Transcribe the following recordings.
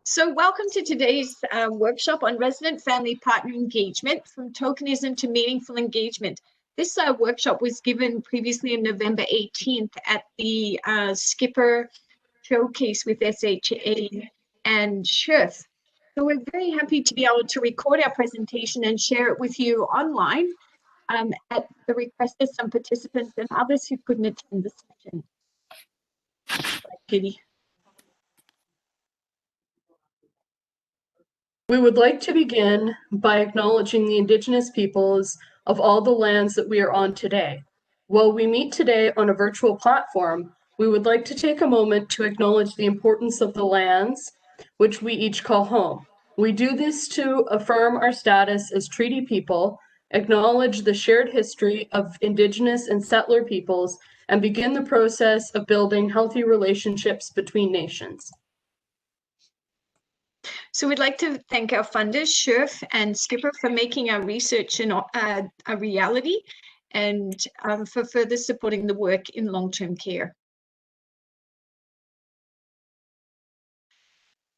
So welcome to today's workshop on resident family partner engagement, from tokenism to meaningful engagement. This workshop was given previously on November 18th at the Skipper Showcase with SHA and SHRF. So we're very happy to be able to record our presentation and share it with you online at the request of some participants and others who couldn't attend the session. Katie. We would like to begin by acknowledging the Indigenous peoples of all the lands that we are on today. While we meet today on a virtual platform, we would like to take a moment to acknowledge the importance of the lands which we each call home. We do this to affirm our status as treaty people, acknowledge the shared history of Indigenous and settler peoples, and begin the process of building healthy relationships between nations. So we'd like to thank our funders, SHRF and Skipper, for making our research a reality and for further supporting the work in long-term care.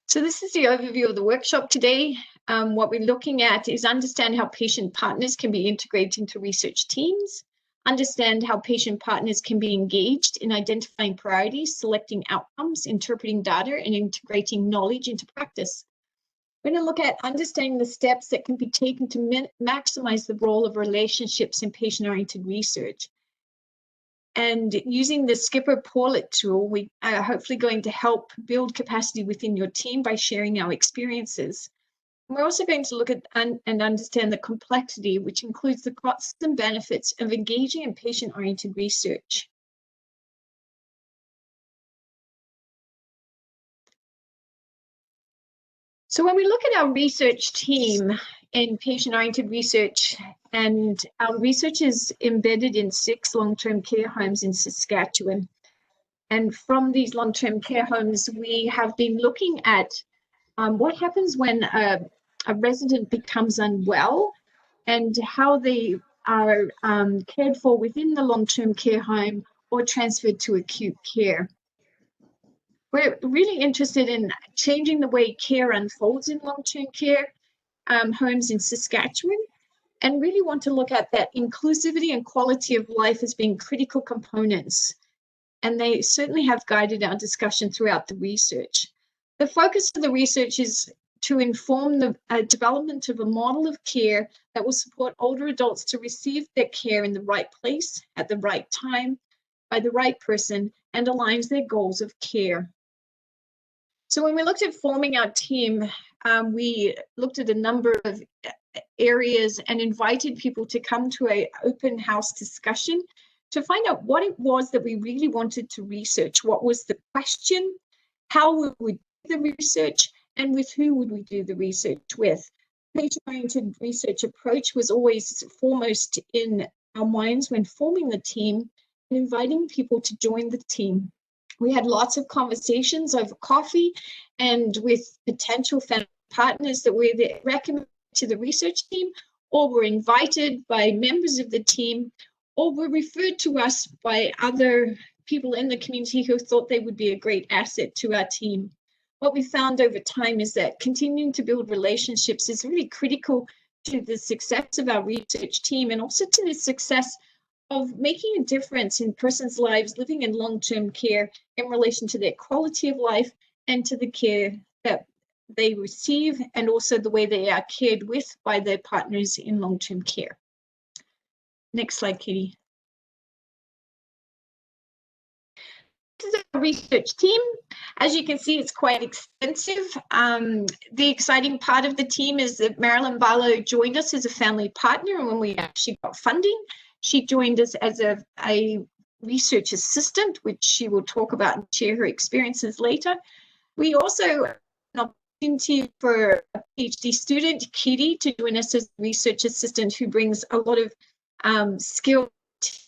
So this is the overview of the workshop today. What we're looking at is understand how patient partners can be integrated into research teams, understand how patient partners can be engaged in identifying priorities, selecting outcomes, interpreting data, and integrating knowledge into practice. We're going to look at understanding the steps that can be taken to maximize the role of relationships in patient-oriented research. And using the Skipper Portlet tool, we are hopefully going to help build capacity within your team by sharing our experiences. We're also going to look at and understand the complexity, which includes the costs and benefits of engaging in patient-oriented research. So when we look at our research team in patient-oriented research, and our research is embedded in 6 long-term care homes in Saskatchewan. And from these long-term care homes, we have been looking at what happens when a resident becomes unwell and how they are cared for within the long-term care home or transferred to acute care. We're really interested in changing the way care unfolds in long-term care homes in Saskatchewan, and really want to look at that inclusivity and quality of life as being critical components. And they certainly have guided our discussion throughout the research. The focus of the research is to inform the development of a model of care that will support older adults to receive their care in the right place, at the right time, by the right person, and aligns their goals of care. So when we looked at forming our team, we looked at a number of areas and invited people to come to an open house discussion to find out what it was that we really wanted to research. What was the question? How would we do the research? And with who would we do the research with? Patient-oriented research approach was always foremost in our minds when forming the team and inviting people to join the team. We had lots of conversations over coffee and with potential family partners that were recommended to the research team, or were invited by members of the team, or were referred to us by other people in the community who thought they would be a great asset to our team. What we found over time is that continuing to build relationships is really critical to the success of our research team, and also to the success of making a difference in persons' lives living in long-term care in relation to their quality of life and to the care that they receive, and also the way they are cared with by their partners in long-term care. Next slide, Katie. This is our research team. As you can see, it's quite extensive. The exciting part of the team is that Marilyn Barlow joined us as a family partner, and when we actually got funding, she joined us as a research assistant, which she will talk about and share her experiences later. We also have an opportunity for a PhD student, Kitty, to join us as a research assistant, who brings a lot of skill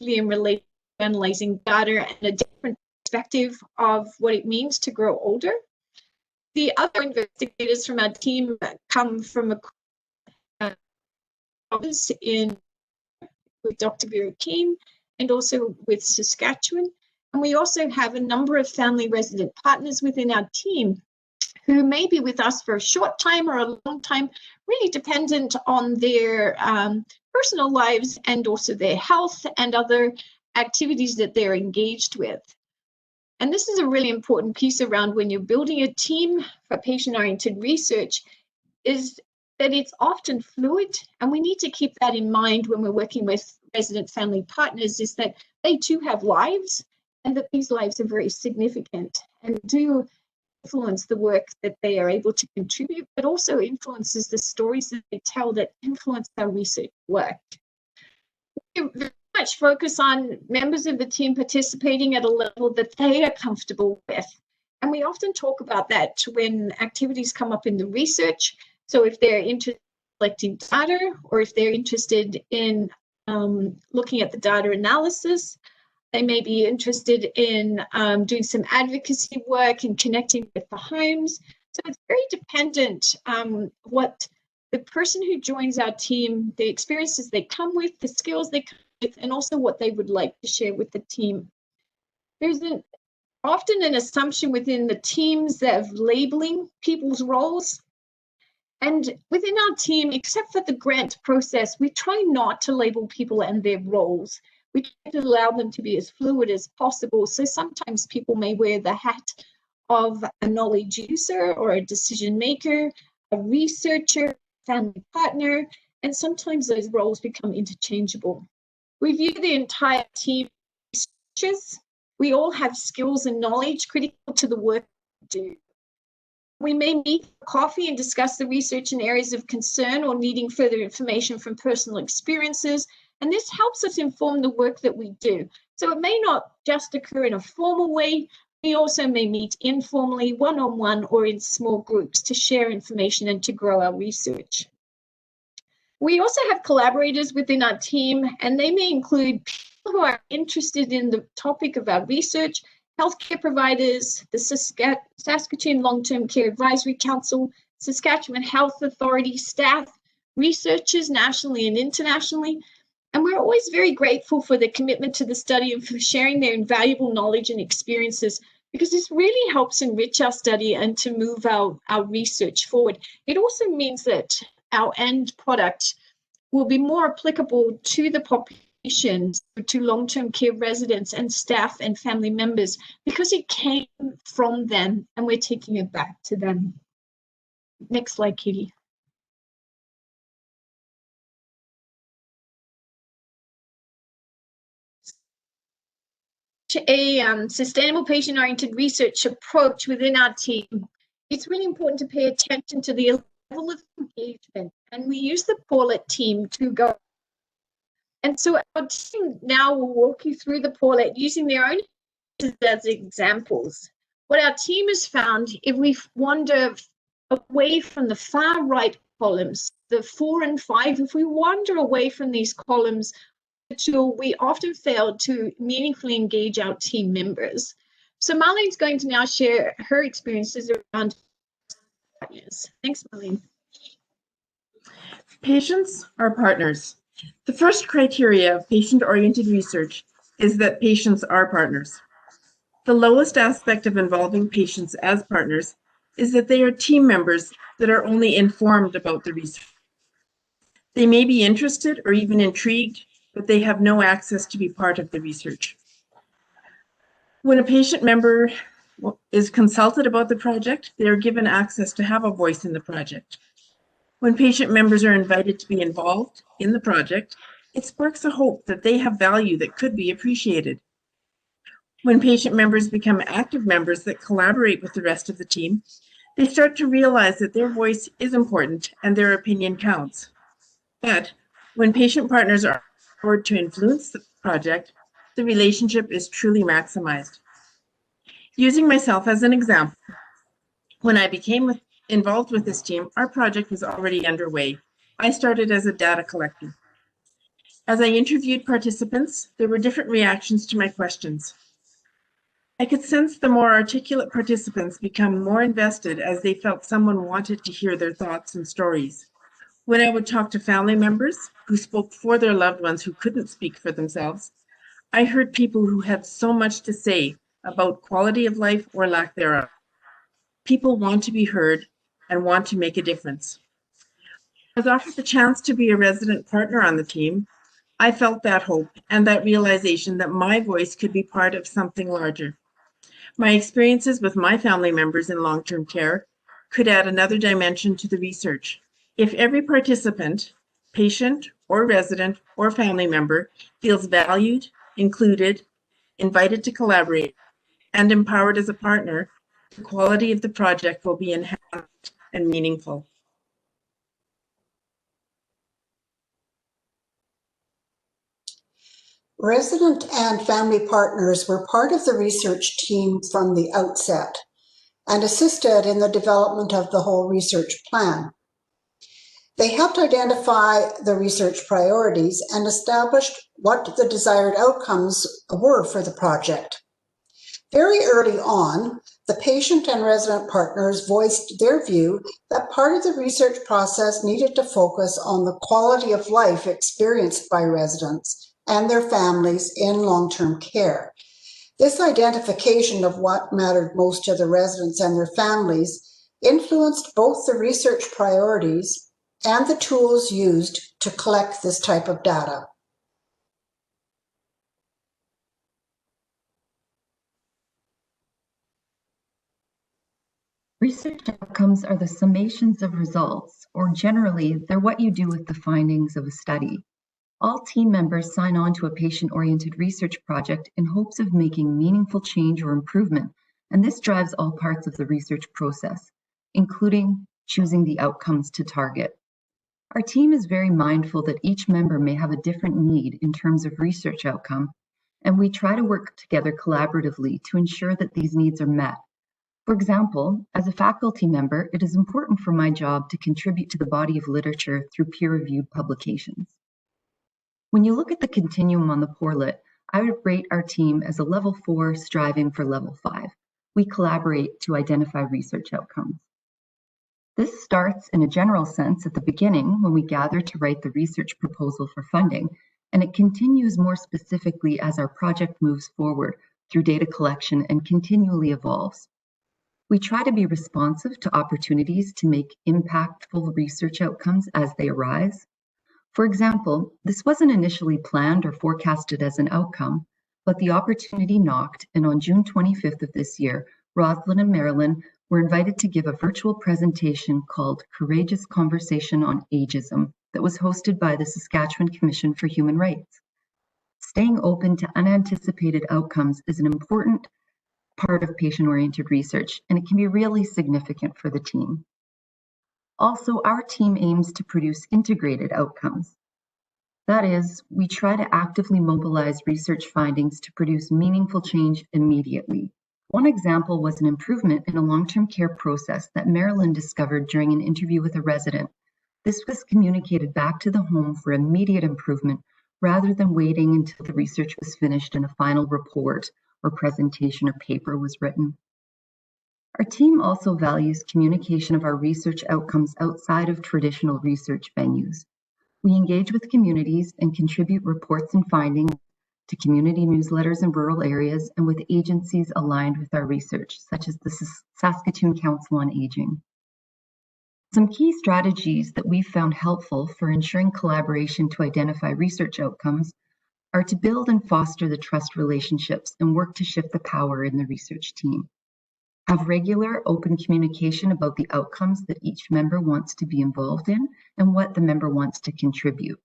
in relation to analyzing data and a different perspective of what it means to grow older. The other investigators from our team come from a office with Dr. Vera Keane and also with Saskatchewan. And we also have a number of family resident partners within our team who may be with us for a short time or a long time, really dependent on their personal lives and also their health and other activities that they're engaged with. And this is a really important piece around when you're building a team for patient-oriented research, is that it's often fluid, and we need to keep that in mind when we're working with resident family partners, is that they too have lives, and that these lives are very significant and do influence the work that they are able to contribute, but also influences the stories that they tell that influence our research work. We very much focus on members of the team participating at a level that they are comfortable with. And we often talk about that when activities come up in the research. So if they're interested in collecting data, or if they're interested in looking at the data analysis, they may be interested in doing some advocacy work and connecting with the homes. So it's very dependent what the person who joins our team, the experiences they come with, the skills they come with, and also what they would like to share with the team. There's often an assumption within the teams of labeling people's roles. And within our team, except for the grant process, we try not to label people and their roles. We try to allow them to be as fluid as possible. So sometimes people may wear the hat of a knowledge user or a decision maker, a researcher, family partner, and sometimes those roles become interchangeable. We view the entire team as researchers. We all have skills and knowledge critical to the work we do. We may meet for coffee and discuss the research in areas of concern or needing further information from personal experiences, and this helps us inform the work that we do. So it may not just occur in a formal way. We also may meet informally, one-on-one, or in small groups to share information and to grow our research. We also have collaborators within our team, and they may include people who are interested in the topic of our research, healthcare providers, the Saskatchewan Long-Term Care Advisory Council, Saskatchewan Health Authority staff, researchers nationally and internationally. And we're always very grateful for their commitment to the study and for sharing their invaluable knowledge and experiences, because this really helps enrich our study and to move our research forward. It also means that our end product will be more applicable to the population, to long-term care residents and staff and family members, because it came from them and we're taking it back to them. Next slide, Katie. A sustainable patient-oriented research approach within our team, it's really important to pay attention to the level of engagement, and we use the Paulet team to go. And so our team now will walk you through the Paulet using their own as examples. What our team has found, if we wander away from the far right columns, the 4 and 5, if we wander away from these columns, we often fail to meaningfully engage our team members. So Marlene's going to now share her experiences around partners. Thanks, Marlene. Patients are partners. The first criteria of patient-oriented research is that patients are partners. The lowest aspect of involving patients as partners is that they are team members that are only informed about the research. They may be interested or even intrigued, but they have no access to be part of the research. When a patient member is consulted about the project, they are given access to have a voice in the project. When patient members are invited to be involved in the project, it sparks a hope that they have value that could be appreciated. When patient members become active members that collaborate with the rest of the team, they start to realize that their voice is important and their opinion counts. But when patient partners are empowered to influence the project, the relationship is truly maximized. Using myself as an example, when I became involved with this team, our project was already underway. I started as a data collector. As I interviewed participants, there were different reactions to my questions. I could sense the more articulate participants become more invested as they felt someone wanted to hear their thoughts and stories. When I would talk to family members who spoke for their loved ones who couldn't speak for themselves, I heard people who had so much to say about quality of life or lack thereof. People want to be heard and want to make a difference. I was offered the chance to be a resident partner on the team. I felt that hope and that realization that my voice could be part of something larger. My experiences with my family members in long-term care could add another dimension to the research. If every participant, patient or resident or family member feels valued, included, invited to collaborate, and empowered as a partner, the quality of the project will be enhanced and meaningful. Resident and family partners were part of the research team from the outset and assisted in the development of the whole research plan. They helped identify the research priorities and established what the desired outcomes were for the project. Very early on, the patient and resident partners voiced their view that part of the research process needed to focus on the quality of life experienced by residents and their families in long-term care. This identification of what mattered most to the residents and their families influenced both the research priorities and the tools used to collect this type of data. Research outcomes are the summations of results, or generally, they're what you do with the findings of a study. All team members sign on to a patient-oriented research project in hopes of making meaningful change or improvement, and this drives all parts of the research process, including choosing the outcomes to target. Our team is very mindful that each member may have a different need in terms of research outcome, and we try to work together collaboratively to ensure that these needs are met. For example, as a faculty member, it is important for my job to contribute to the body of literature through peer-reviewed publications. When you look at the continuum on the Poorlit, I would rate our team as a level 4 striving for level 5. We collaborate to identify research outcomes. This starts in a general sense at the beginning when we gather to write the research proposal for funding, and it continues more specifically as our project moves forward through data collection and continually evolves. We try to be responsive to opportunities to make impactful research outcomes as they arise. For example, this wasn't initially planned or forecasted as an outcome, but the opportunity knocked, and on June 25th of this year, Rosalind and Marilyn were invited to give a virtual presentation called Courageous Conversation on Ageism that was hosted by the Saskatchewan Commission for Human Rights. Staying open to unanticipated outcomes is an important part of patient-oriented research, and it can be really significant for the team. Also, our team aims to produce integrated outcomes. That is, we try to actively mobilize research findings to produce meaningful change immediately. One example was an improvement in a long-term care process that Marilyn discovered during an interview with a resident. This was communicated back to the home for immediate improvement rather than waiting until the research was finished and a final report or presentation or paper was written. Our team also values communication of our research outcomes outside of traditional research venues. We engage with communities and contribute reports and findings to community newsletters in rural areas and with agencies aligned with our research, such as the Saskatchewan Council on Aging. Some key strategies that we've found helpful for ensuring collaboration to identify research outcomes are to build and foster the trust relationships and work to shift the power in the research team. Have regular open communication about the outcomes that each member wants to be involved in and what the member wants to contribute.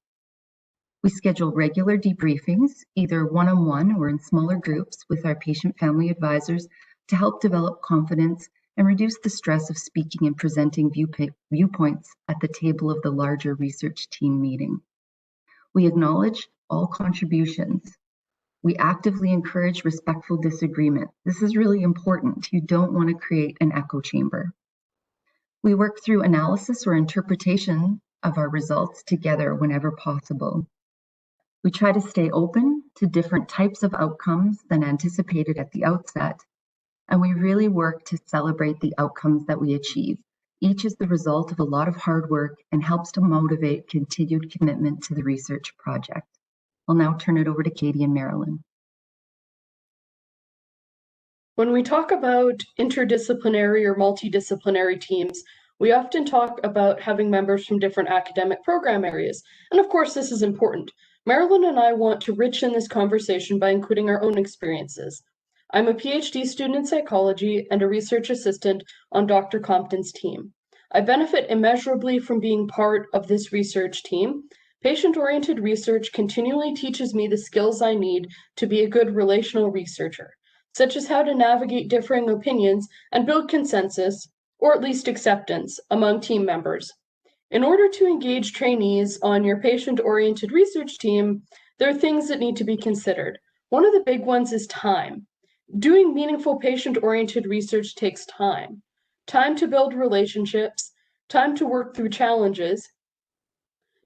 We schedule regular debriefings, either one-on-one or in smaller groups with our patient family advisors to help develop confidence and reduce the stress of speaking and presenting viewpoints at the table of the larger research team meeting. We acknowledge all contributions. We actively encourage respectful disagreement. This is really important. You don't want to create an echo chamber. We work through analysis or interpretation of our results together whenever possible. We try to stay open to different types of outcomes than anticipated at the outset, and we really work to celebrate the outcomes that we achieve. Each is the result of a lot of hard work and helps to motivate continued commitment to the research project. I'll now turn it over to Katie and Marilyn. When we talk about interdisciplinary or multidisciplinary teams, we often talk about having members from different academic program areas. And of course, this is important. Marilyn and I want to richen this conversation by including our own experiences. I'm a PhD student in psychology and a research assistant on Dr. Compton's team. I benefit immeasurably from being part of this research team. Patient-oriented research continually teaches me the skills I need to be a good relational researcher, such as how to navigate differing opinions and build consensus, or at least acceptance, among team members. In order to engage trainees on your patient-oriented research team, there are things that need to be considered. One of the big ones is time. Doing meaningful patient-oriented research takes time. Time to build relationships, time to work through challenges,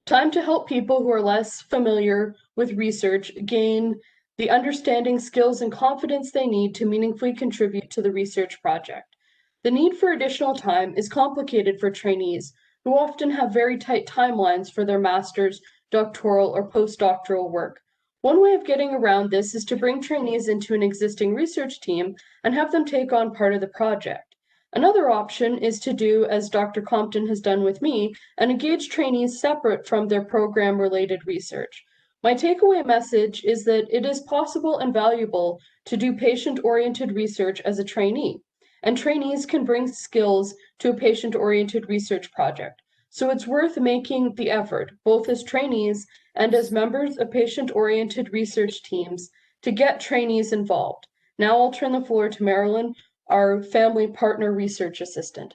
time to help people who are less familiar with research gain the understanding, skills, and confidence they need to meaningfully contribute to the research project. The need for additional time is complicated for trainees who often have very tight timelines for their master's, doctoral, or postdoctoral work. One way of getting around this is to bring trainees into an existing research team and have them take on part of the project. Another option is to do as Dr. Compton has done with me and engage trainees separate from their program-related research. My takeaway message is that it is possible and valuable to do patient-oriented research as a trainee, and trainees can bring skills to a patient-oriented research project. So it's worth making the effort, both as trainees and as members of patient-oriented research teams, to get trainees involved. Now I'll turn the floor to Marilyn, our family partner research assistant.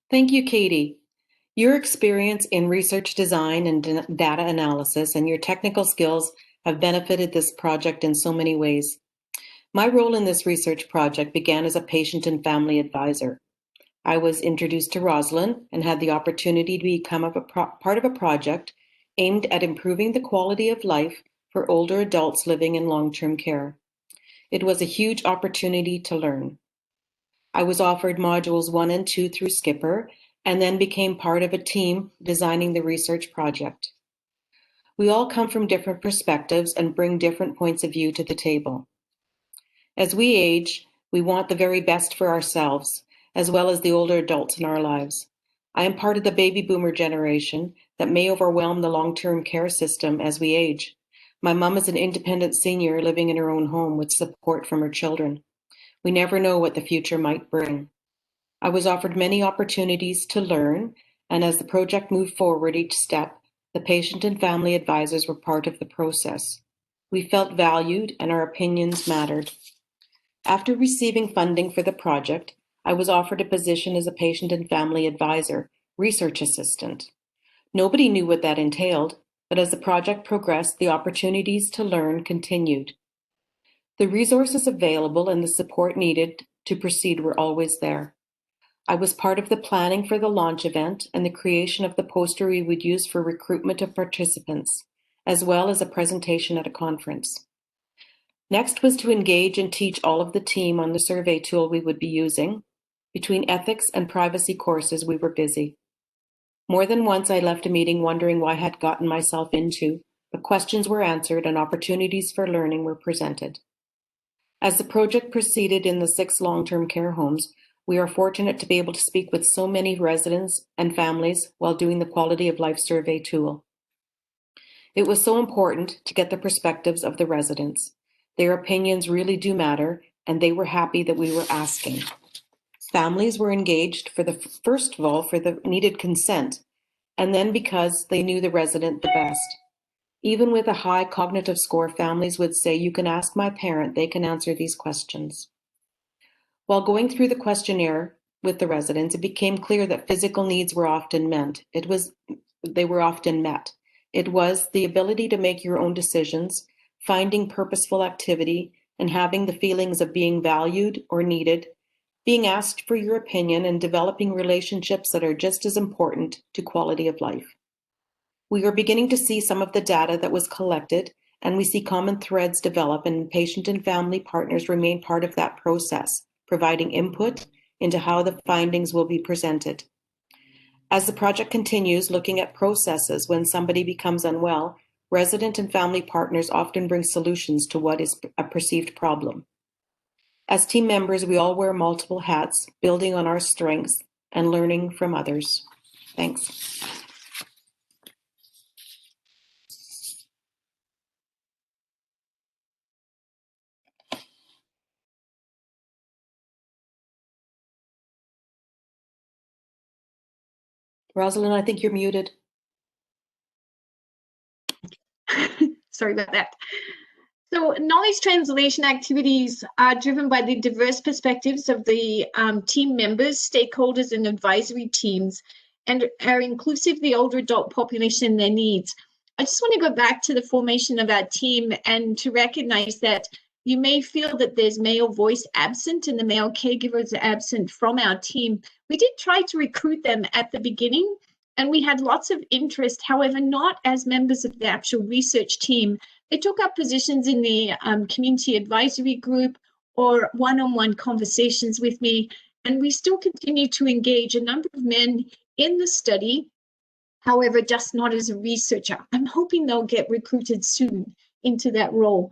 Thank you, Katie. Your experience in research design and data analysis and your technical skills have benefited this project in so many ways. My role in this research project began as a patient and family advisor. I was introduced to Rosalind and had the opportunity to become part of a project aimed at improving the quality of life for older adults living in long-term care. It was a huge opportunity to learn. I was offered modules 1 and 2 through Skipper, and then became part of a team designing the research project. We all come from different perspectives and bring different points of view to the table. As we age, we want the very best for ourselves, as well as the older adults in our lives. I am part of the baby boomer generation that may overwhelm the long-term care system as we age. My mom is an independent senior living in her own home with support from her children. We never know what the future might bring. I was offered many opportunities to learn, and as the project moved forward each step, the patient and family advisors were part of the process. We felt valued and our opinions mattered. After receiving funding for the project, I was offered a position as a patient and family advisor, research assistant. Nobody knew what that entailed, but as the project progressed, the opportunities to learn continued. The resources available and the support needed to proceed were always there. I was part of the planning for the launch event and the creation of the poster we would use for recruitment of participants, as well as a presentation at a conference. Next was to engage and teach all of the team on the survey tool we would be using. Between ethics and privacy courses, we were busy. More than once, I left a meeting wondering why I had gotten myself into, but questions were answered and opportunities for learning were presented. As the project proceeded in the 6 long-term care homes, we are fortunate to be able to speak with so many residents and families while doing the quality of life survey tool. It was so important to get the perspectives of the residents. Their opinions really do matter, and they were happy that we were asking. Families were engaged first of all for the needed consent, and then because they knew the resident the best. Even with a high cognitive score, families would say, "You can ask my parent, they can answer these questions." While going through the questionnaire with the residents, it became clear that physical needs were often met. It was the ability to make your own decisions, finding purposeful activity, and having the feelings of being valued or needed, being asked for your opinion, and developing relationships that are just as important to quality of life. We are beginning to see some of the data that was collected, and we see common threads develop, and patient and family partners remain part of that process, providing input into how the findings will be presented. As the project continues, looking at processes when somebody becomes unwell, resident and family partners often bring solutions to what is a perceived problem. As team members, we all wear multiple hats, building on our strengths and learning from others. Thanks. Rosalind, I think you're muted. Sorry about that. So knowledge translation activities are driven by the diverse perspectives of the team members, stakeholders, and advisory teams, and are inclusive of the older adult population and their needs. I just want to go back to the formation of our team and to recognize that you may feel that there's male voice absent and the male caregivers are absent from our team. We did try to recruit them at the beginning, and we had lots of interest, however, not as members of the actual research team. They took up positions in the community advisory group or one-on-one conversations with me, and we still continue to engage a number of men in the study, however, just not as a researcher. I'm hoping they'll get recruited soon into that role.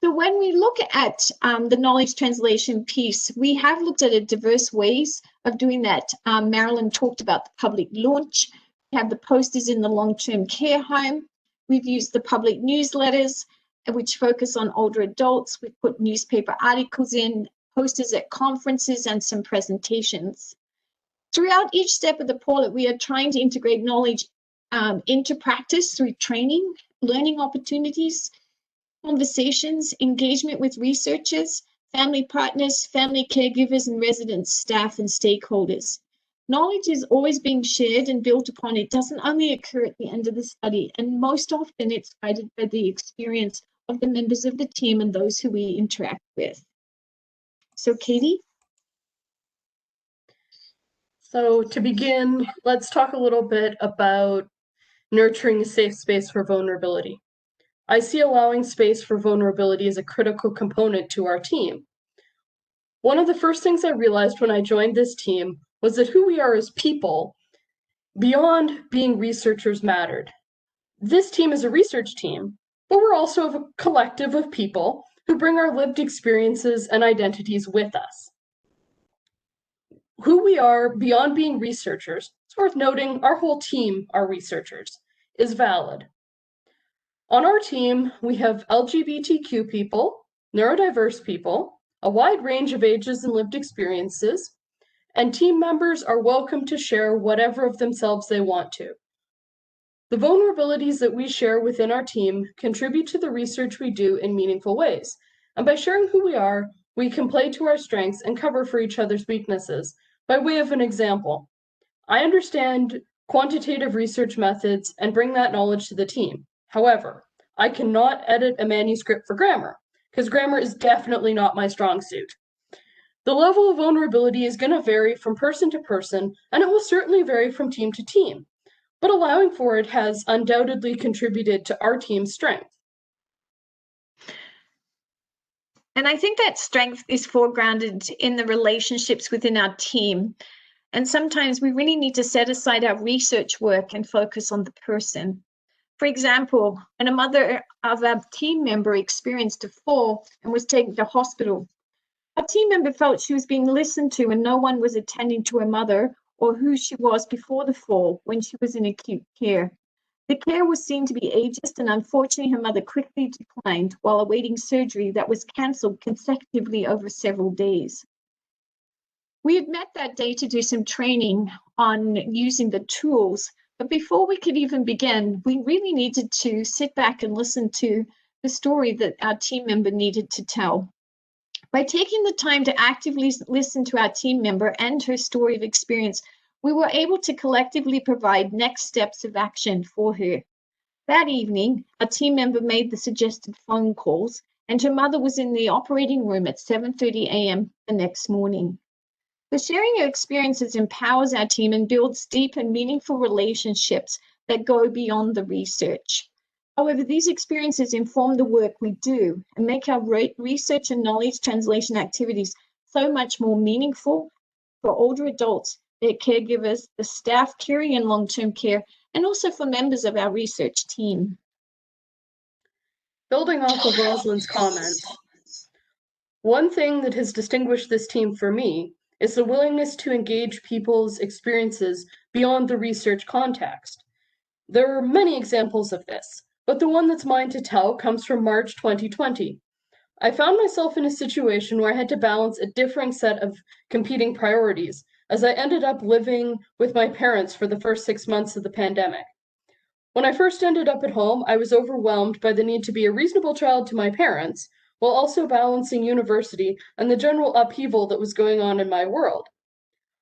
So when we look at the knowledge translation piece, we have looked at diverse ways of doing that. Marilyn talked about the public launch. We have the posters in the long-term care home. We've used the public newsletters, which focus on older adults. We've put newspaper articles in, posters at conferences, and some presentations. Throughout each step of the pilot, we are trying to integrate knowledge into practice through training, learning opportunities, conversations, engagement with researchers, family partners, family caregivers, and residents, staff, and stakeholders. Knowledge is always being shared and built upon. It doesn't only occur at the end of the study, and most often it's guided by the experience of the members of the team and those who we interact with. So, Katie? So to begin, let's talk a little bit about nurturing a safe space for vulnerability. I see allowing space for vulnerability as a critical component to our team. One of the first things I realized when I joined this team was that who we are as people, beyond being researchers, mattered. This team is a research team, but we're also a collective of people who bring our lived experiences and identities with us. Who we are beyond being researchers, it's worth noting our whole team are researchers, is valid. On our team, we have LGBTQ people, neurodiverse people, a wide range of ages and lived experiences, and team members are welcome to share whatever of themselves they want to. The vulnerabilities that we share within our team contribute to the research we do in meaningful ways, and by sharing who we are, we can play to our strengths and cover for each other's weaknesses. By way of an example, I understand quantitative research methods and bring that knowledge to the team. However, I cannot edit a manuscript for grammar, because grammar is definitely not my strong suit. The level of vulnerability is going to vary from person to person, and it will certainly vary from team to team, but allowing for it has undoubtedly contributed to our team's strength. And I think that strength is foregrounded in the relationships within our team. And sometimes we really need to set aside our research work and focus on the person. For example, when a mother of a team member experienced a fall and was taken to hospital, our team member felt she was being listened to and no one was attending to her mother or who she was before the fall when she was in acute care. The care was seen to be ageist, and unfortunately her mother quickly declined while awaiting surgery that was cancelled consecutively over several days. We had met that day to do some training on using the tools, but before we could even begin, we really needed to sit back and listen to the story that our team member needed to tell. By taking the time to actively listen to our team member and her story of experience, we were able to collectively provide next steps of action for her. That evening, a team member made the suggested phone calls, and her mother was in the operating room at 7:30 a.m. the next morning. The sharing of experiences empowers our team and builds deep and meaningful relationships that go beyond the research. However, these experiences inform the work we do and make our research and knowledge translation activities so much more meaningful for older adults, their caregivers, the staff caring in long-term care, and also for members of our research team. Building off of Rosalind's comments, One thing that has distinguished this team for me is the willingness to engage people's experiences beyond the research context. There are many examples of this, but the one that's mine to tell comes from March 2020. I found myself in a situation where I had to balance a differing set of competing priorities, as I ended up living with my parents for the first 6 months of the pandemic. When I first ended up at home, I was overwhelmed by the need to be a reasonable child to my parents, while also balancing university and the general upheaval that was going on in my world.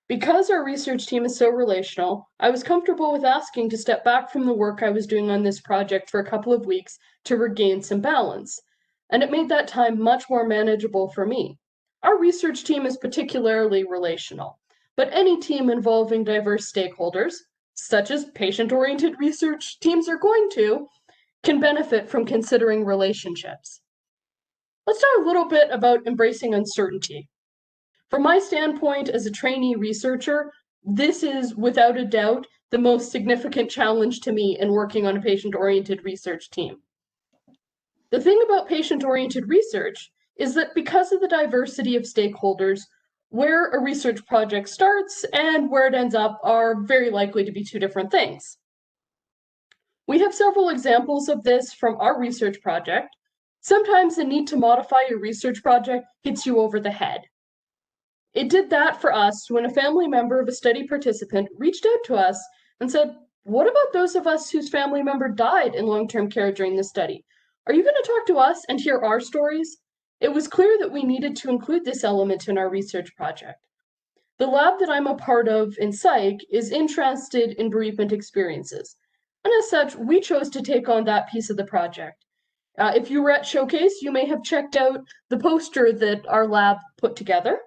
Because our research team is so relational, I was comfortable with asking to step back from the work I was doing on this project for a couple of weeks to regain some balance, and it made that time much more manageable for me. Our research team is particularly relational, but any team involving diverse stakeholders, such as patient-oriented research teams are going to, can benefit from considering relationships. Let's talk a little bit about embracing uncertainty. From my standpoint as a trainee researcher, this is without a doubt the most significant challenge to me in working on a patient-oriented research team. The thing about patient-oriented research is that because of the diversity of stakeholders, where a research project starts and where it ends up are very likely to be two different things. We have several examples of this from our research project. Sometimes the need to modify your research project hits you over the head. It did that for us when a family member of a study participant reached out to us and said, "What about those of us whose family member died in long-term care during the study? Are you going to talk to us and hear our stories?" It was clear that we needed to include this element in our research project. The lab that I'm a part of in Psych is interested in bereavement experiences, and as such, we chose to take on that piece of the project. If you were at Showcase, you may have checked out the poster that our lab put together.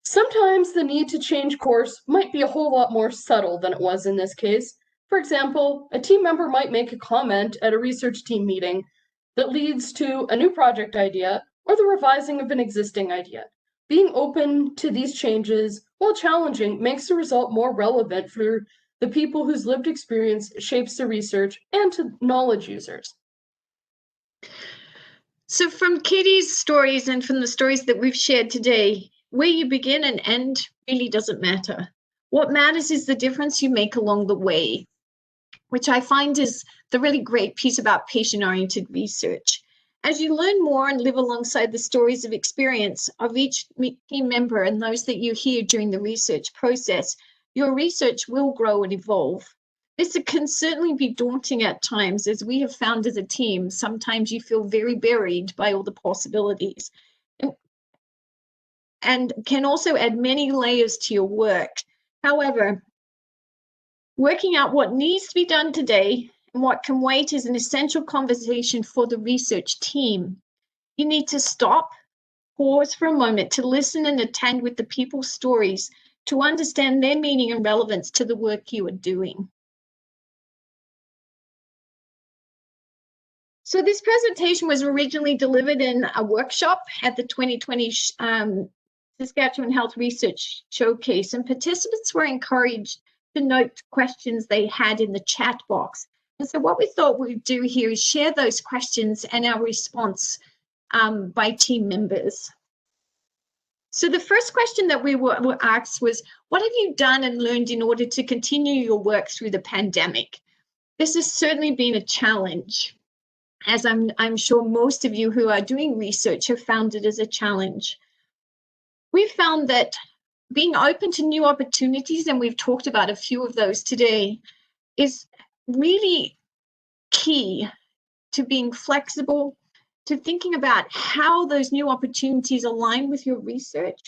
Sometimes the need to change course might be a whole lot more subtle than it was in this case. For example, a team member might make a comment at a research team meeting that leads to a new project idea or the revising of an existing idea. Being open to these changes, while challenging, makes the result more relevant for the people whose lived experience shapes the research and to knowledge users. So from Katie's stories and from the stories that we've shared today, where you begin and end really doesn't matter. What matters is the difference you make along the way, which I find is the really great piece about patient-oriented research. As you learn more and live alongside the stories of experience of each team member and those that you hear during the research process, your research will grow and evolve. This can certainly be daunting at times, as we have found as a team. Sometimes you feel very buried by all the possibilities, and can also add many layers to your work. However, working out what needs to be done today and what can wait is an essential conversation for the research team. You need to stop, pause for a moment to listen and attend with the people's stories to understand their meaning and relevance to the work you are doing. So this presentation was originally delivered in a workshop at the 2020 Saskatchewan Health Research Showcase, and participants were encouraged to note questions they had in the chat box. And so what we thought we'd do here is share those questions and our response by team members. So the first question that we were asked was, what have you done and learned in order to continue your work through the pandemic? This has certainly been a challenge, as I'm sure most of you who are doing research have found it as a challenge. We've found that being open to new opportunities, and we've talked about a few of those today, is really key to being flexible, to thinking about how those new opportunities align with your research,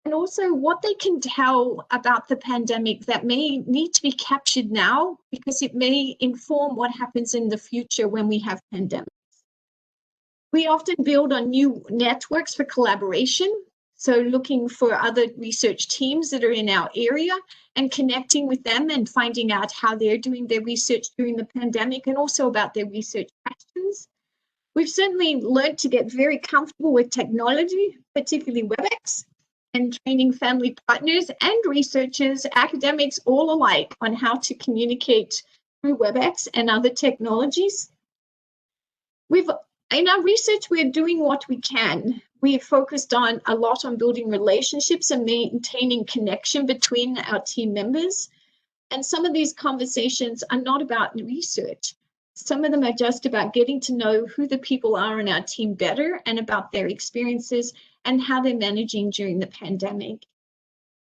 and also what they can tell about the pandemic that may need to be captured now, because it may inform what happens in the future when we have pandemics. We often build on new networks for collaboration, so looking for other research teams that are in our area and connecting with them and finding out how they're doing their research during the pandemic and also about their research questions. We've certainly learned to get very comfortable with technology, particularly WebEx, and training family partners and researchers, academics, all alike on how to communicate through WebEx and other technologies. We've In our research, we're doing what we can. We've focused on a lot on building relationships and maintaining connection between our team members. And some of these conversations are not about research. Some of them are just about getting to know who the people are in our team better and about their experiences and how they're managing during the pandemic.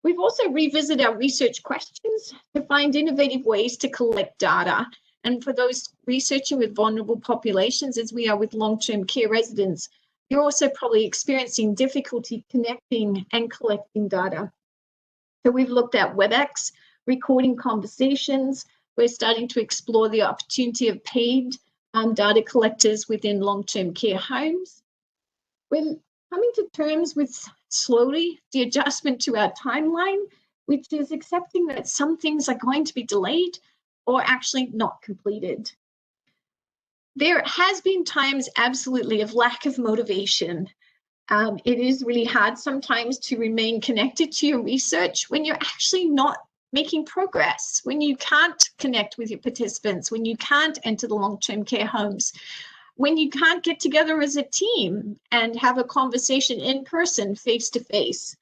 We've also revisited our research questions to find innovative ways to collect data. And for those researching with vulnerable populations, as we are with long-term care residents, you're also probably experiencing difficulty connecting and collecting data. So we've looked at WebEx, recording conversations. We're starting to explore the opportunity of paid data collectors within long-term care homes. We're coming to terms with slowly the adjustment to our timeline, which is accepting that some things are going to be delayed or actually not completed. There has been times absolutely of lack of motivation. It is really hard sometimes to remain connected to your research when you're actually not making progress, when you can't connect with your participants, when you can't enter the long-term care homes, when you can't get together as a team and have a conversation in person, face to face.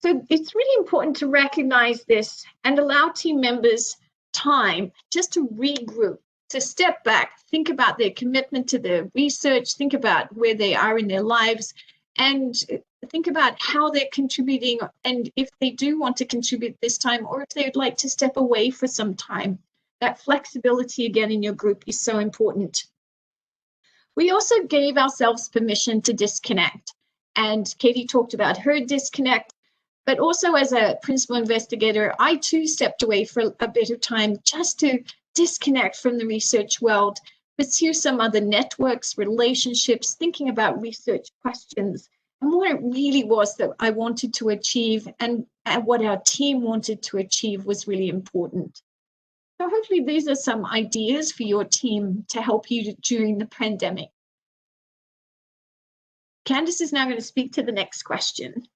So it's really important to recognize this and allow team members time just to regroup, to step back, think about their commitment to their research, think about where they are in their lives, and think about how they're contributing and if they do want to contribute this time or if they would like to step away for some time. That flexibility again in your group is so important. We also gave ourselves permission to disconnect, and Katie talked about her disconnect, but also as a principal investigator, I too stepped away for a bit of time just to disconnect from the research world, pursue some other networks, relationships, thinking about research questions and what it really was that I wanted to achieve and what our team wanted to achieve was really important. So hopefully these are some ideas for your team to help you during the pandemic. Candice is now going to speak to the next question.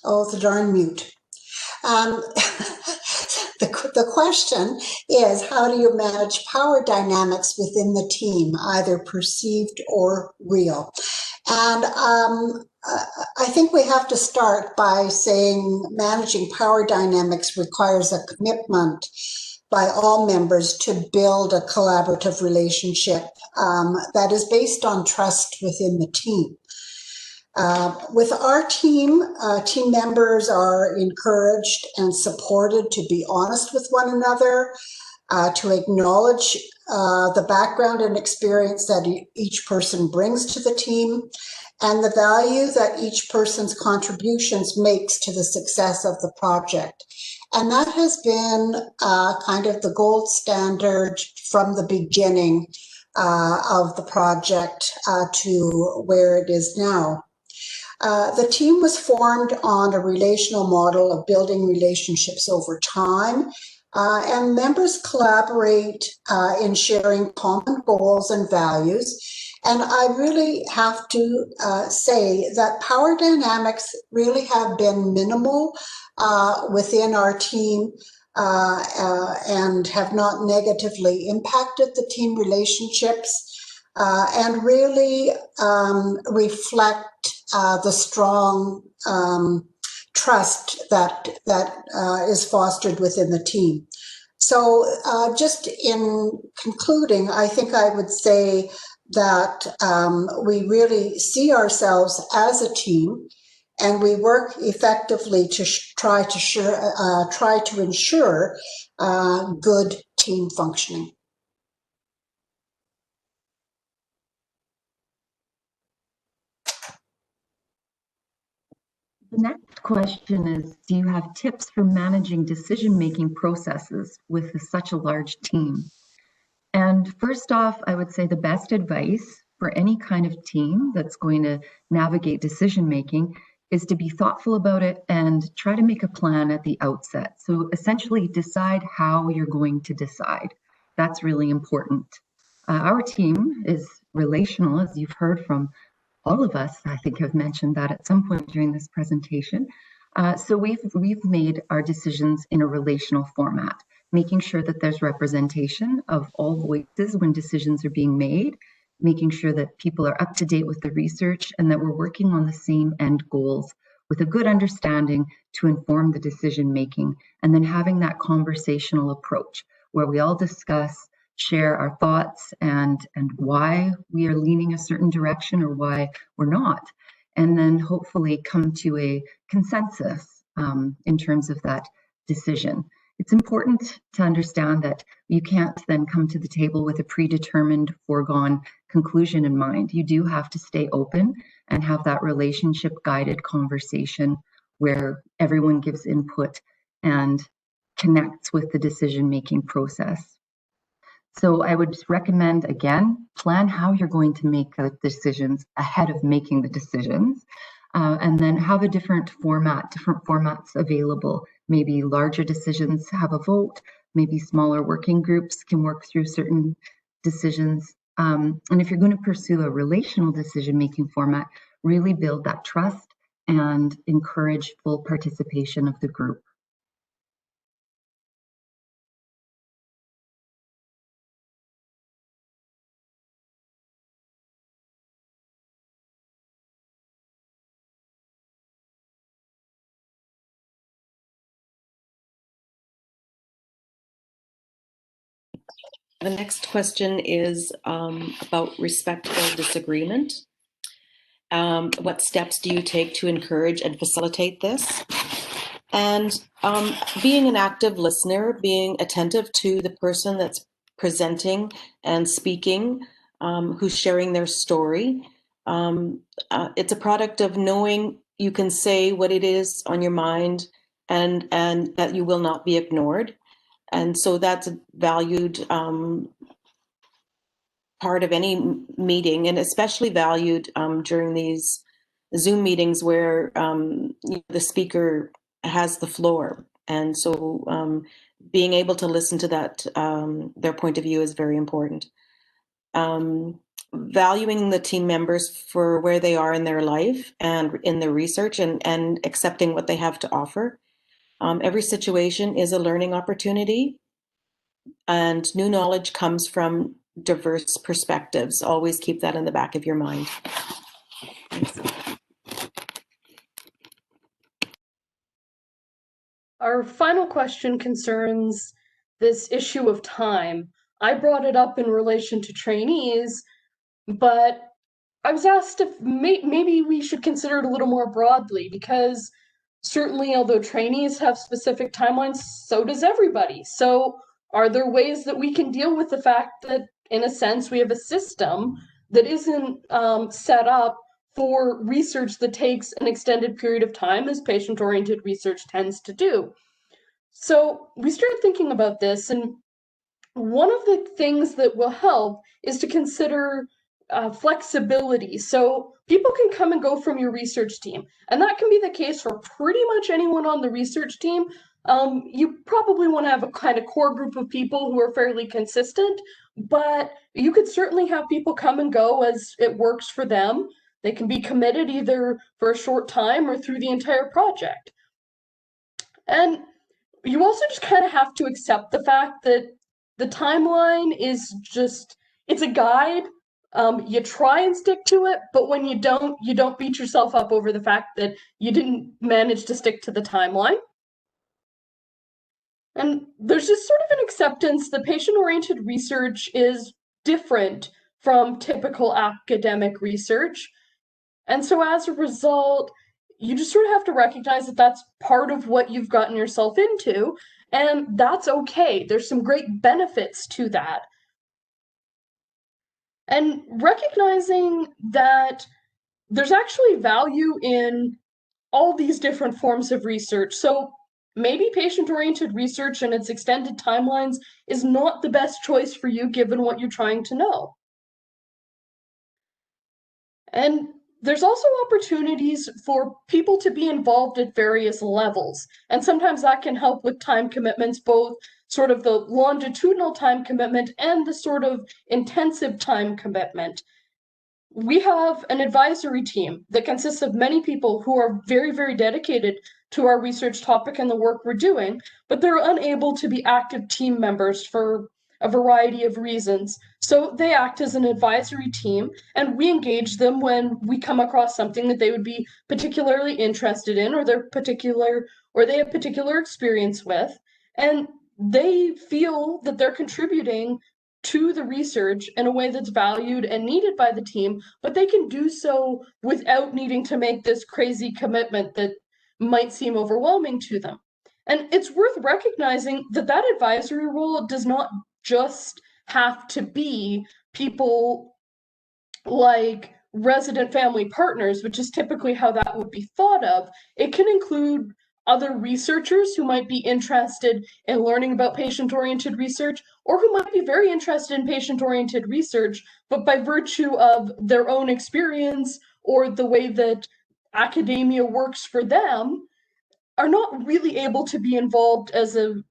Oh, the darn mute. The question is, how do you manage power dynamics within the team, either perceived or real? And I think we have to start by saying managing power dynamics requires a commitment by all members to build a collaborative relationship that is based on trust within the team. With our team, team members are encouraged and supported to be honest with one another, to acknowledge the background and experience that each person brings to the team, and the value that each person's contributions makes to the success of the project. And that has been kind of the gold standard from the beginning of the project to where it is now. The team was formed on a relational model of building relationships over time, and members collaborate in sharing common goals and values. And I really have to say that power dynamics really have been minimal within our team and have not negatively impacted the team relationships and really reflect the strong trust that is fostered within the team. So just in concluding, I think I would say that we really see ourselves as a team, and we work effectively to try to ensure good team functioning. The next question is, do you have tips for managing decision-making processes with such a large team? And first off, I would say the best advice for any kind of team that's going to navigate decision-making is to be thoughtful about it and try to make a plan at the outset. So essentially decide how you're going to decide. That's really important. Our team is relational, as you've heard from all of us, I think, have mentioned that at some point during this presentation. So we've made our decisions in a relational format, making sure that there's representation of all voices when decisions are being made, making sure that people are up to date with the research and that we're working on the same end goals with a good understanding to inform the decision making, and then having that conversational approach where we all discuss, share our thoughts and why we are leaning a certain direction or why we're not, and then hopefully come to a consensus in terms of that decision. It's important to understand that you can't then come to the table with a predetermined, foregone conclusion in mind. You do have to stay open and have that relationship-guided conversation where everyone gives input and connects with the decision-making process. So I would recommend, again, plan how you're going to make the decisions ahead of making the decisions, and then have a different formats available. Maybe larger decisions have a vote, maybe smaller working groups can work through certain decisions. And if you're going to pursue a relational decision-making format, really build that trust and encourage full participation of the group. The next question is about respectful disagreement. What steps do you take to encourage and facilitate this? And being an active listener, being attentive to the person that's presenting and speaking, who's sharing their story. It's a product of knowing you can say what it is on your mind and that you will not be ignored. And so that's a valued part of any meeting, and especially valued during these Zoom meetings where the speaker has the floor. And so being able to listen to that, their point of view is very important. Valuing the team members for where they are in their life and in their research, and accepting what they have to offer. Every situation is a learning opportunity, and new knowledge comes from diverse perspectives. Always keep that in the back of your mind. Thanks. Our final question concerns this issue of time. I brought it up in relation to trainees, but I was asked if maybe we should consider it a little more broadly, because certainly, although trainees have specific timelines, so does everybody. So are there ways that we can deal with the fact that, in a sense, we have a system that isn't set up for research that takes an extended period of time, as patient-oriented research tends to do? So we started thinking about this, and one of the things that will help is to consider flexibility. So people can come and go from your research team, and that can be the case for pretty much anyone on the research team. You probably want to have a kind of core group of people who are fairly consistent, but you could certainly have people come and go as it works for them. They can be committed either for a short time or through the entire project. And you also just kind of have to accept the fact that the timeline is just, it's a guide. You try and stick to it, but when you don't beat yourself up over the fact that you didn't manage to stick to the timeline. And there's just sort of an acceptance that patient-oriented research is different from typical academic research. And so as a result, you just sort of have to recognize that that's part of what you've gotten yourself into, and that's okay. There's some great benefits to that. And recognizing that there's actually value in all these different forms of research. So maybe patient-oriented research and its extended timelines is not the best choice for you given what you're trying to know. And there's also opportunities for people to be involved at various levels. And sometimes that can help with time commitments, both sort of the longitudinal time commitment and the sort of intensive time commitment. we have an advisory team that consists of many people who are very, very dedicated to our research topic and the work we're doing, but they're unable to be active team members for a variety of reasons. So they act as an advisory team, and we engage them when we come across something that they would be particularly interested in, or they have particular experience with, and they feel that they're contributing to the research in a way that's valued and needed by the team, but they can do so without needing to make this crazy commitment that might seem overwhelming to them. And it's worth recognizing that that advisory role does not just have to be people like resident family partners, which is typically how that would be thought of. It can include other researchers who might be interested in learning about patient-oriented research, or who might be very interested in patient-oriented research, but by virtue of their own experience or the way that academia works for them, are not really able to be involved as an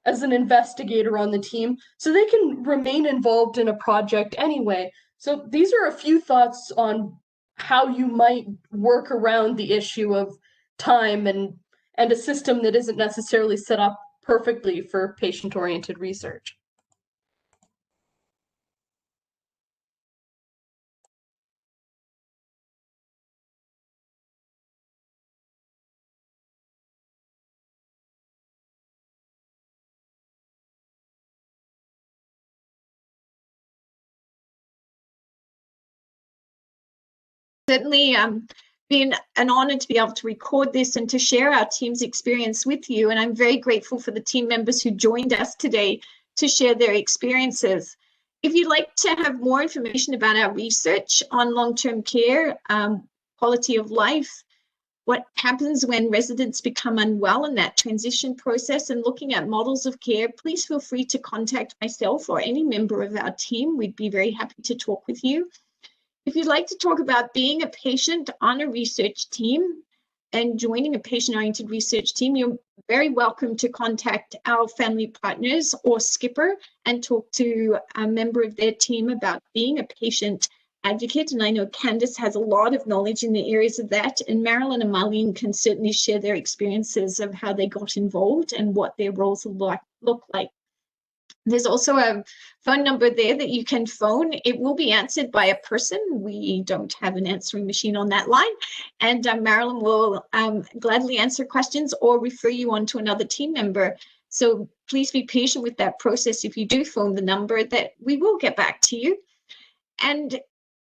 investigator on the team, so they can remain involved in a project anyway. So these are a few thoughts on how you might work around the issue of time and a system that isn't necessarily set up perfectly for patient-oriented research. Certainly been an honor to be able to record this and to share our team's experience with you. And I'm very grateful for the team members who joined us today to share their experiences. If you'd like to have more information about our research on long-term care, quality of life, what happens when residents become unwell in that transition process, and looking at models of care, please feel free to contact myself or any member of our team. We'd be very happy to talk with you. If you'd like to talk about being a patient on a research team and joining a patient-oriented research team, you're very welcome to contact our family partners or Skipper and talk to a member of their team about being a patient advocate. And I know Candice has a lot of knowledge in the areas of that, and Marilyn and Marlene can certainly share their experiences of how they got involved and what their roles look like. There's also a phone number there that you can phone. It will be answered by a person. We don't have an answering machine on that line. And Marilyn will gladly answer questions or refer you on to another team member. So please be patient with that process. If you do phone the number, that we will get back to you. And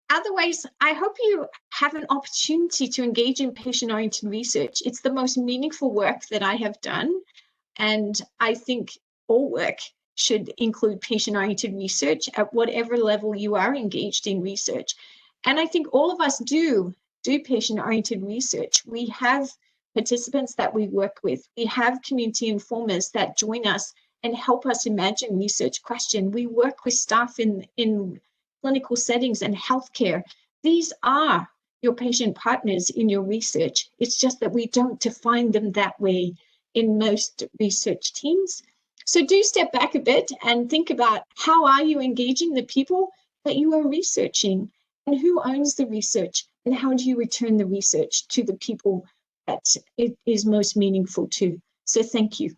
otherwise, I hope you have an opportunity to engage in patient-oriented research. It's the most meaningful work that I have done. And I think all work should include patient-oriented research at whatever level you are engaged in research. And I think all of us do patient-oriented research. We have participants that we work with. We have community informers that join us and help us imagine research question. We work with staff in clinical settings and healthcare. These are your patient partners in your research. It's just that we don't define them that way in most research teams. So do step back a bit and think about, how are you engaging the people that you are researching, and who owns the research, and how do you return the research to the people that it is most meaningful to? So thank you.